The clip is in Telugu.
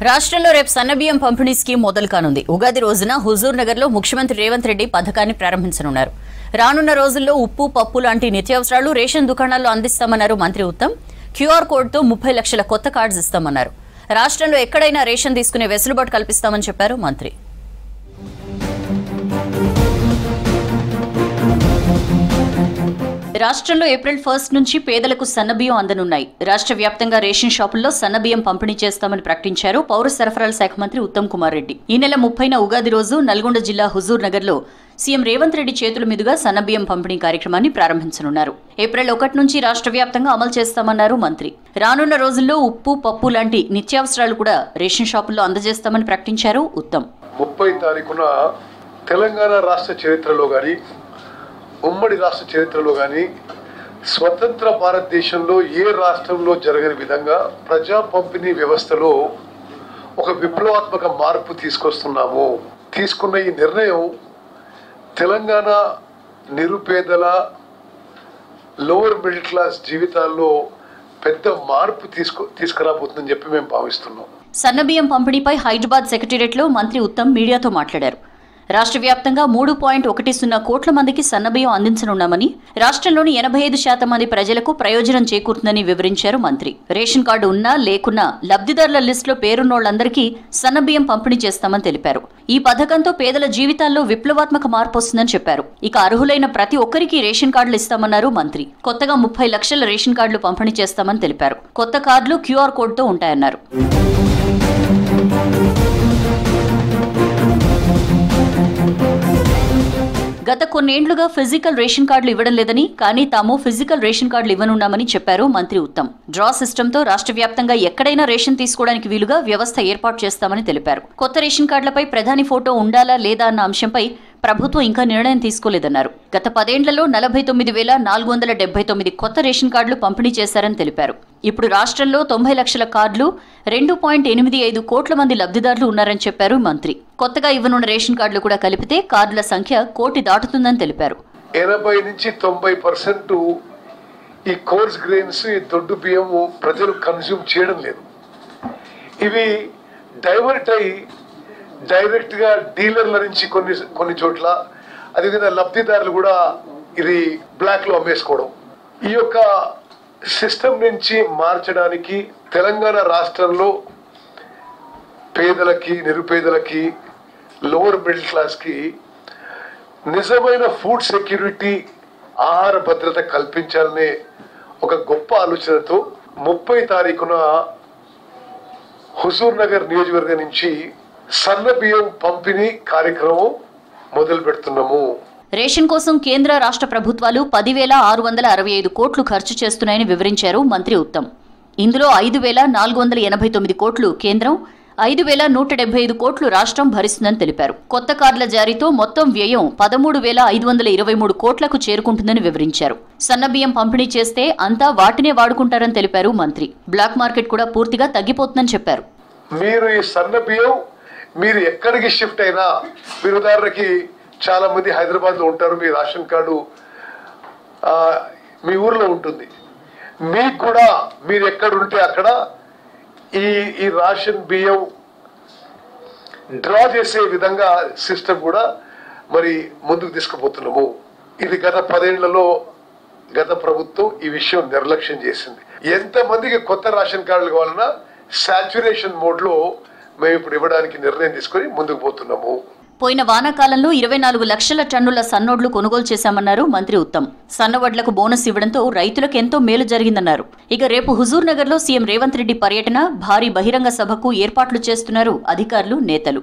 రాష్ట్రంలో రేపు సన్నబియ్యం పంపిణీ స్కీమ్ మొదలు కానుంది. ఉగాది రోజున హుజూర్ నగర్లో ముఖ్యమంత్రి రేవంత్ రెడ్డి పథకాన్ని ప్రారంభించనున్నారు. రానున్న రోజుల్లో ఉప్పు, పప్పు లాంటి నిత్యావసరాలు రేషన్ దుకాణాల్లో అందిస్తామన్నారు మంత్రి ఉత్తమ్. క్యూఆర్ కోడ్తో 30 లక్షల కొత్త కార్డ్స్ ఇస్తామన్నారు. రాష్ట్రంలో ఎక్కడైనా రేషన్ తీసుకునే వెసులుబాటు కల్పిస్తామని చెప్పారు మంత్రి. రాష్ట్రంలో ఏప్రిల్ 1 నుంచి పేదలకు సన్నబియ్యం అందనున్నాయి. రాష్ట్ర వ్యాప్తంగా రేషన్ షాపుల్లో సన్నబియ్యం పంపిణీ చేస్తామని ప్రకటించారు పౌర సరఫరాల శాఖ మంత్రి ఉత్తమ్ కుమార్ రెడ్డి. ఈ నెల 30న ఉగాది రోజు నల్గొండ జిల్లా హుజూర్ నగర్లో సీఎం రేవంత్ రెడ్డి చేతుల మీదుగా సన్నబియ్యం పంపిణీ కార్యక్రమాన్ని ప్రారంభించనున్నారు. ఏప్రిల్ 1 నుంచి రాష్ట్ర వ్యాప్తంగా అమలు చేస్తామన్నారు మంత్రి. రానున్న రోజుల్లో ఉప్పు, పప్పు లాంటి నిత్యావసరాలు కూడా రేషన్ షాపుల్లో అందజేస్తామని ప్రకటించారు ఉత్తమ్. 30 తారీఖున తెలంగాణ రాష్ట్ర చరిత్రలో గాని, ఉమ్మడి రాష్ట్ర చరిత్రలో కానీ స్వతంత్ర భారతదేశంలో ఏ రాష్ట్రంలో జరగని విధంగా ప్రజా పంపిణీ వ్యవస్థలో ఒక విప్లవాత్మక మార్పు తీసుకొస్తున్నాము. తీసుకున్న ఈ నిర్ణయం తెలంగాణ నిరుపేదల, లోవర్ మిడిల్ క్లాస్ జీవితాల్లో పెద్ద మార్పు తీసుకురాబోతుందని చెప్పి మేము భావిస్తున్నాం. సన్నబియ్యం పంపిణీపై హైదరాబాద్ సెక్రటేరియట్లో మంత్రి ఉత్తమ్ మీడియాతో మాట్లాడారు. రాష్ట్ర వ్యాప్తంగా 3.10 కోట్ల మందికి సన్నబియ్యం అందించనున్నామని, రాష్ట్రంలోని 85% మంది ప్రజలకు ప్రయోజనం చేకూరుతుందని వివరించారు మంత్రి. రేషన్ కార్డు ఉన్నా లేకున్నా లబ్ధిదారుల లిస్టులో పేరున్నోళ్లందరికీ సన్నబియ్యం పంపిణీ చేస్తామని తెలిపారు. ఈ పథకంతో పేదల జీవితాల్లో విప్లవాత్మక మార్పు వస్తుందని చెప్పారు. ఇక అర్హులైన ప్రతి ఒక్కరికి రేషన్ కార్డులు ఇస్తామన్నారు మంత్రి. కొత్తగా 30 లక్షల రేషన్ కార్డులు పంపిణీ చేస్తామని తెలిపారు. కొత్త కార్డులు క్యూఆర్ కోడ్తో ఉంటాయన్నారు. గత కొన్నేండ్లుగా ఫిజికల్ రేషన్ కార్డులు ఇవ్వడం లేదని, కానీ తాము ఫిజికల్ రేషన్ కార్డులు ఇవ్వనున్నామని చెప్పారు మంత్రి ఉత్తమ్. డ్రా సిస్టంతో రాష్ట్ర వ్యాప్తంగా ఎక్కడైనా రేషన్ తీసుకోవడానికి వీలుగా వ్యవస్థ ఏర్పాటు చేస్తామని తెలిపారు. కొత్త రేషన్ కార్డులపై ప్రధాని ఫోటో ఉండాలా లేదా అన్న అంశంపై ప్రభుత్వం ఇంకా నిర్ణయం తీసుకోలేదన్నారు. గత 10 ఏళ్లలో 49,479 కొత్త రేషన్ కార్డులు పంపిణీ చేశారని తెలిపారు. ఇప్పుడు రాష్ట్రంలో 90 లక్షల కార్డులు, 2.85 కోట్ల మంది లబ్ధిదారులు ఉన్నారని చెప్పారు మంత్రి. కొత్తగా ఇవ్వనున్న రేషన్ కార్డులు కూడా కలిపితే కార్డుల సంఖ్య 1 కోటి దాటుతుందని తెలిపారు. 80 నుంచి 90% ఈ కోర్స్ గ్రెయిన్స్, ఈ దొడ్డు బియ్యం ప్రజలు కన్స్యూమ్ చేయడం లేదు. ఇవి డైవర్ట్ అయ్యి డైరెక్ట్ గా డీలర్ల నుంచి కొన్ని చోట్ల, అదేవిధంగా లబ్ధిదారులు కూడా ఇది బ్లాక్ లో అమ్మేసుకోవడం. ఈ యొక్క సిస్టమ్ నుంచి మార్చడానికి తెలంగాణ రాష్ట్రంలో పేదలకి, నిరుపేదలకి, లోవర్ మిడిల్ క్లాస్ కి నిజమైన ఫుడ్ సెక్యూరిటీ, ఆహార భద్రత కల్పించాలనే ఒక గొప్ప ఆలోచనతో 30 తారీఖున హుజూర్ నగర్ నియోజకవర్గం నుంచి సన్నబియ్యం పంపిణీ కార్యక్రమం మొదలు పెడుతున్నాము. రేషన్ కోసం కేంద్ర, రాష్ట్ర ప్రభుత్వాలు 10,665 కోట్లు ఖర్చు చేస్తున్నాయని వివరించారు మంత్రి ఉత్తమ్. ఇందులో 5,489 కోట్లు కేంద్రం, 5,175 కోట్లు రాష్ట్రం భరిస్తుందని తెలిపారు. కొత్త కార్డుల జారీతో మొత్తం వ్యయం 13,523 కోట్లకు చేరుకుంటుందని వివరించారు. సన్నబియ్యం పంపిణీ చేస్తే అంతా వాటినే వాడుకుంటారని తెలిపారు మంత్రి. బ్లాక్ మార్కెట్ కూడా పూర్తిగా తగ్గిపోతుందని చెప్పారు. మీరు ఈ సన్నబియ్యం మీరు ఎక్కడికి షిఫ్ట్ అయినా, మీరు ఉదాహరణకి చాలా మంది హైదరాబాద్ లో ఉంటారు, మీ రేషన్ కార్డు మీ ఊర్లో ఉంటుంది. మీకు కూడా మీరు ఎక్కడ ఉంటే అక్కడ ఈ రేషన్ బియ్యం డ్రా చేసే విధంగా సిస్టమ్ కూడా మరి ముందుకు తీసుకుపోతున్నాము. ఇది గత 10 ఏళ్లలో గత ప్రభుత్వం ఈ విషయం నిర్లక్ష్యం చేసింది. ఎంతమందికి కొత్త రేషన్ కార్డులు కావాలన్నా సాచ్యురేషన్ మోడ్ లో మేము ఇప్పుడు ఇవ్వడానికి నిర్ణయం తీసుకుని ముందుకు పోతున్నాము. పోయిన వానాకాలంలో 24 లక్షల టన్నుల సన్నోడ్లు కొనుగోలు చేశామన్నారు మంత్రి ఉత్తమ్. సన్నవడ్లకు బోనస్ ఇవ్వడంతో రైతులకు ఎంతో మేలు జరిగిందన్నారు. ఇక రేపు హుజూర్ నగర్లో సీఎం రేవంత్ రెడ్డి పర్యటన, భారీ బహిరంగ సభకు ఏర్పాట్లు చేస్తున్నారు అధికారులు, నేతలు.